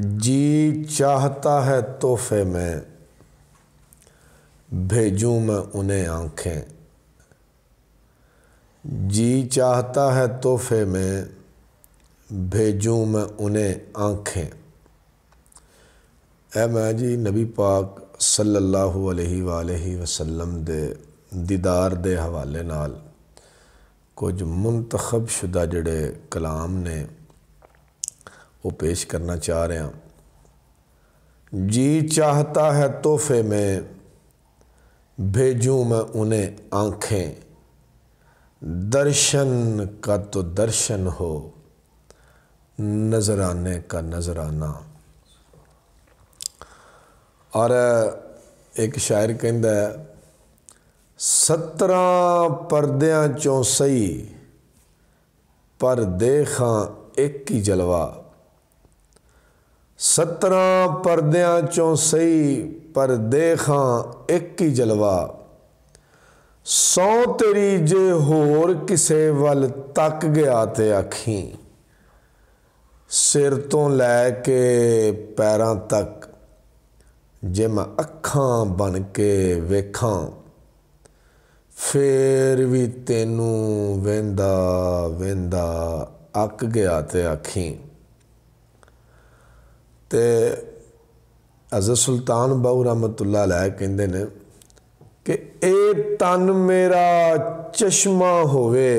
جی چاہتا ہے تحفے میں بھیجوں میں انہیں آنکھیں، جی چاہتا ہے تحفے میں بھیجوں میں انہیں آنکھیں۔ اے میں جی نبی پاک صلی اللہ علیہ وآلہ وسلم دے دیدار دے حوالے نال کچھ منتخب شدہ جڑے کلام نے وہ پیش کرنا چاہ رہے ہیں۔ جی چاہتا ہے تحفے میں بھیجوں میں انہیں آنکھیں، درشن کا تو درشن ہو، نظرانے کا نظرانہ۔ اور ایک شاعر کہندا ہے 17 پردیاں چوں سہی پر دیکھاں ایک ہی جلوہ، 17 پردیاں چوں سہی پر دیکھاں ایک ہی جلوہ، 100 تیری جے ہور کسے ول تک گیا تے اکھیں، سر تو لے کے پیراں تک جے میں اکھاں بن کے ویکھاں، پھر بھی تینوں ویندا ویندا اک گیا تے اکھیں۔ تے حضرت سلطان باہو رحمۃ اللہ علیہ کہندے نے کہ اے تن میرا چشمہ ہوئے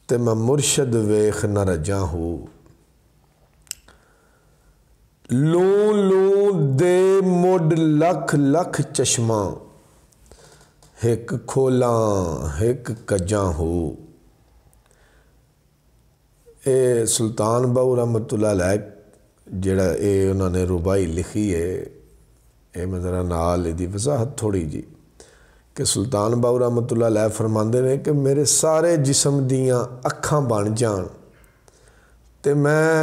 تے میں مرشد ویخ نہ رجاں ہوں، لوں لوں دے مڈ لکھ لکھ چشمہ، ہک کھولاں ہک کجاں ہو۔ اے سلطان باہو رحمۃ اللہ علیہ جڑا اے انہوں نے ربائی لکھی ہے، اے میں ذرا نال دی وضاحت تھوڑی جی کہ سلطان باہو رحمۃ اللہ علیہ فرماندے نے کہ میرے سارے جسم دیاں اکھاں بن جان تے میں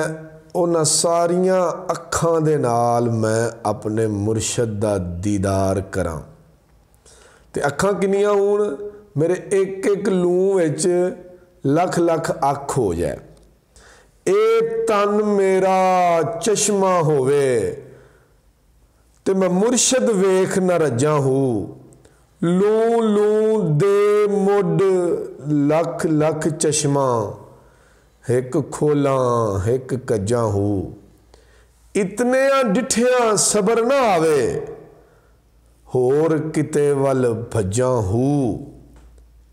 انہاں ساریاں اکھاں دے نال میں اپنے مرشد دا دیدار کراں، تے اکھاں کنیاں ہون میرے ایک ایک لوں وچ لکھ لکھ اکھ ہو جائے۔ اے تن میرا چشمہ ہوئے تے میں مرشد ویخ نہ رجاں ہوں، لوں لوں دے مڈ لکھ لکھ چشمہ، ہک کھولاں ہک کجاں ہو۔ اتنیاں ڈٹھیاں صبر نہ آوے، ہور کتے ول بھجاں ہو۔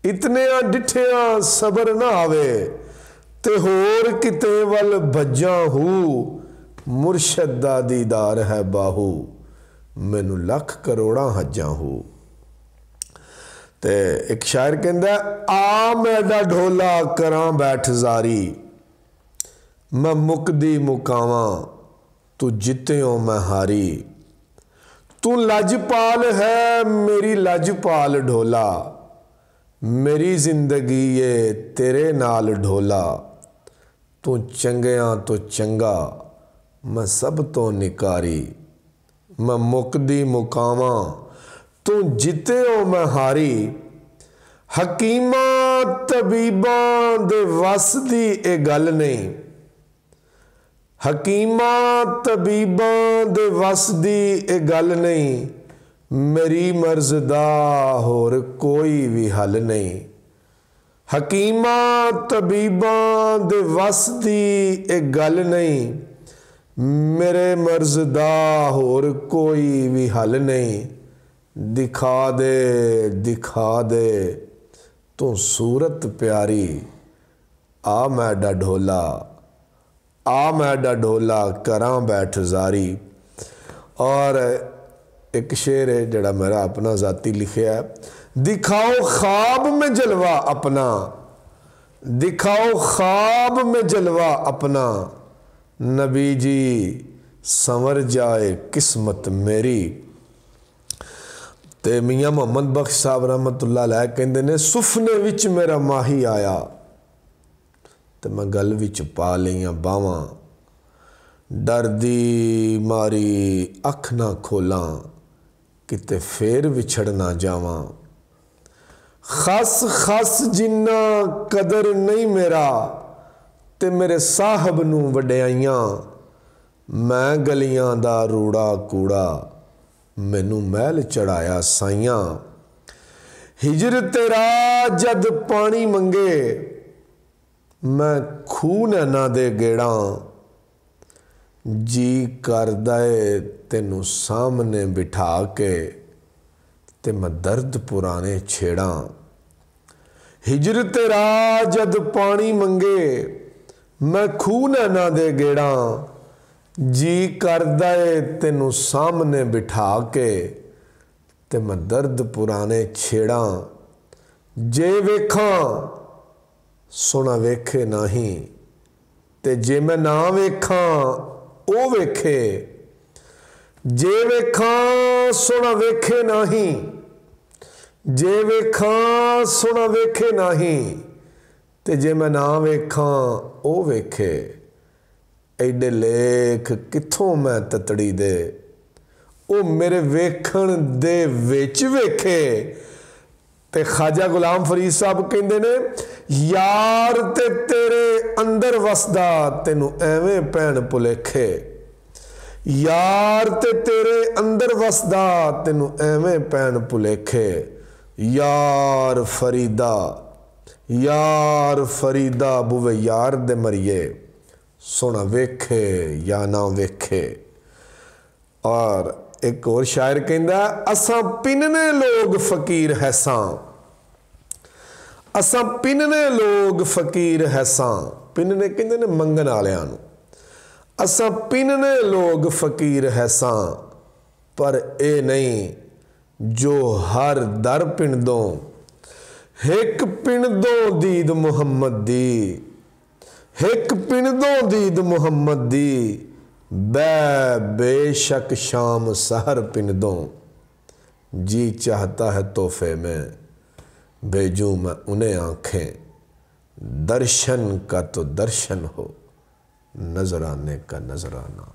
اتنیاں ڈٹھیاں صبر نہ آوے تے ہور کتے ول بھجاں ہو، مرشد دا دیدار ہے باہو، مینوں لکھ کروڑاں حجاں ہو۔ تے ایک شاعر کہندا ہے آ میڈا ڈھولا کراں بیٹھ زاری، میں مکدی مکاواں تو جتیوں میں ہاری، تو لجپال ہے میری لجپال ڈھولا، میری زندگی یہ تیرے نال ڈھولا، تو چنگیاں تو چنگا میں سب تو نکاری، میں مکدی مکاواں تو جتیوں میں ہاری، حکیماں طبیباں دے وس دی اے گل نہیں، حکیماں طبیباں دے وس دی اے گل نہیں، میری مرض دا ہور کوئی بھی حل نہیں، حکیماں طبیباں دے وس دی اے گل نہیں، میرے مرض دا ہور کوئی بھی حل نہیں، دکھا دے تو صورت پیاری، آ میڈا ڈھولا آ میڈا ڈھولا کراں بیٹھ زاری۔ اور ایک شعر ہے جڑا میرا اپنا ذاتی لکھیا ہے، دکھاؤ خواب میں جلوہ اپنا، دکھاؤ خواب میں جلوہ اپنا، نبی جی سنور جائے قسمت میری۔ تے میاں محمد بخش صاحب رحمۃ اللہ علیہ کہندے نے سفنے وچ میرا ماہی آیا تے میں گل وچ پا لیاں باواں، ڈر دی ماری اکھ نہ کھولاں کتے پھر وچھڑ نہ جاواں، خس خس جنہ قدر نہیں میرا تے میرے صاحب نوں وڈیائیاں، मैं गलियां दा रूड़ा कूड़ा मैनू महल चढ़ाया साइयां। हिजर तेरा जद पानी मंगे मैं खूह नैना दे गेड़ा। जी करदा है तेनू सामने बिठा के ते मैं दर्द पुराने छेड़ा। हिजर तेरा जद पानी मंगे मैं खूह नैना दे गेड़ा। जी करदा है तेनू सामने बिठा के ते मैं दर्द पुराने छेड़ा। जे वेखां सोना वेखे नहीं ते जे मैं ना वेखां ओ वेखे। जे वेखां सोना वेखे नहीं जे वेखां सोना वेखे नहीं ते जे मैं ना वेखां ओ वेखे। एडे लेख कित्थों मैं ततड़ी दे ओ मेरे वेखण दे विच वेखे। ते ख्वाजा गुलाम फरीद साहब कहंदे ने यार ते तेरे अंदर वसदा तेनू एवें भैण भुलेखे। यार ते तेरे अंदर वसदा तेनू एवें भैण भुलेखे। यार फरीदा बुवे यार दे मरिए सोना वेखे या ना वेखे। और एक और शायर कहंदा असां पिनने लोग फकीर हैसां। असां पिनने लोग फकीर हैसां। पिनने कहंदे ने मंगण वालियां नूं। असां पिनने लोग फकीर हैसां पर ए नहीं जो हर दर पिंडों हिक पिंडों दीद मुहम्मद दी। हिक पिंडों दीद मुहम्मद दी बेशक शाम सहर पिंडों। जी चाहता है तोहफे में भेजूं मैं उन्हें आंखें। दर्शन का तो दर्शन हो नजराने का नजराना।